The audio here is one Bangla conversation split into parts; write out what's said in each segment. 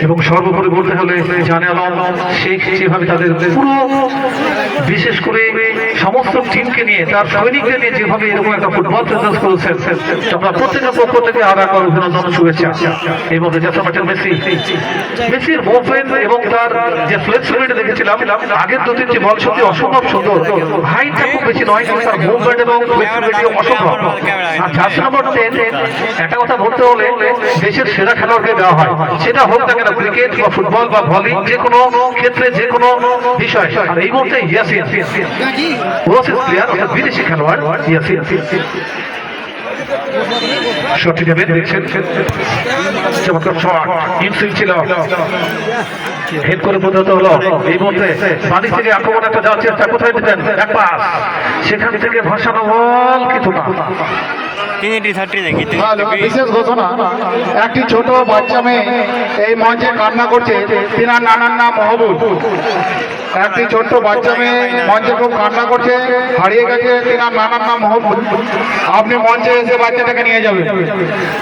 এবং সর্বোপরি বলতে হলে জানে আলম শেখ যেভাবে তাদের পুরো বিশেষ করে সমস্ত টিমকে নিয়ে তার সৈনিকদের নিয়ে যেভাবে এরকম একটা ফুটবল প্রেজেন্স করেছেন, আমরা প্রত্যেকের পক্ষ থেকে আলাদা করে অভিনন্দন শুভেচ্ছা। এই মধ্যে জাতীয় মেসির মুভমেন্ট এবং তার যে ফ্লেক্সিবিলিটি দেখেছিলাম আগের দু তিনটি বল সত্যি অসম্ভব সুন্দর, হাইটটা খুব বেশি নয় কিন্তু তার মুভমেন্ট এবং ফ্লেক্সিবিলিটি অসম্ভব। আর জার্সি নম্বর 10 একটা কথা বলতে হলে দেশের সেরা খেলোয়াড়কে দেওয়া হয়, সেটা হোক না কেন ক্রিকেট বা ফুটবল বা ভলি, যে কোনো ক্ষেত্রে যে কোনো বিষয়। আর এই মুহূর্তে ইয়াসিন ওভারসিজ প্লেয়ার অর্থাৎ বিদেশি খেলোয়াড় ইয়াসিন সঠিক ভাবে দেখছেন, চমৎকার শট ইনসুইং ছিল, হেড করে পরিণত হলো। এই মুহূর্তে বাড়ি থেকে আক্রমণ একটা যাওয়ার চেষ্টা, কোথায় দিতেন এক পাস, সেখান থেকে ভাসানো বল কিন্তু না। বিশেষ ঘোষণা, একটি ছোট বাচ্চা মেয়ে এই মঞ্চে কান্না করছে, তিনার নানার নাম মহবুব। একটি ছোট্ট বাচ্চা মেয়ে মঞ্চে খুব কান্না করছে, হারিয়ে গেছে, তিনার নানার নাম মহবুব। আপনি মঞ্চে এসে বাচ্চাটাকে নিয়ে যাবেন।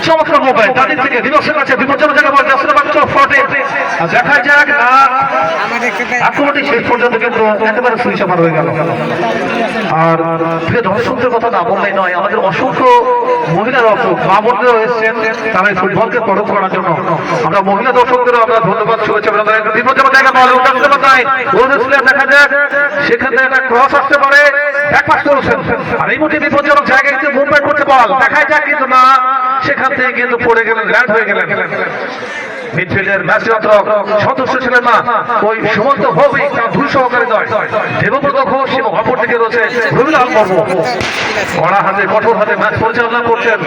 চমৎকার মোবাইল তাদের থেকে দিবসের কাছে বিপজ্জনক জায়গা বল যাচ্ছে মাত্র 40। দেখা যাক না আক্রমণটি শেষ পর্যন্ত কিন্তু একেবারে সুইচ অফার হয়ে গেল। আর প্রিয় দর্শকদের কথা না বললেই নয়, আমাদের অসংখ্য মহিলা দর্শক মা বোনদেরও এসেছেন তারা এই ফুটবলকে পরখ করার জন্য। আমরা মহিলা দর্শকদেরও আমরা ধন্যবাদ শুভেচ্ছা বিপজ্জনক জায়গা বল দেখা যাক সেখান থেকে একটা ক্রস আসতে পারে, এক পাস করেছেন। আর এই মধ্যে বিপজ্জনক জায়গায় কিন্তু মুভমেন্ট করতে বল দেখা যাক কিন্তু না, সেখান থেকে কিন্তু পড়ে গেলেন, ল্যান্ড হয়ে গেলেন। মিডফিল্ডের ম্যাচ নিয়ন্ত্রক সদস্য ছিলেন না ওই সুমন্ত ভৌমিক, তার দুই সহকারী দল দেবব্রত ঘোষ এবং অপর দিকে রয়েছে রবিলাল বর্মন। কড়া হাতে কঠোর হাতে ম্যাচ পরিচালনা করছেন।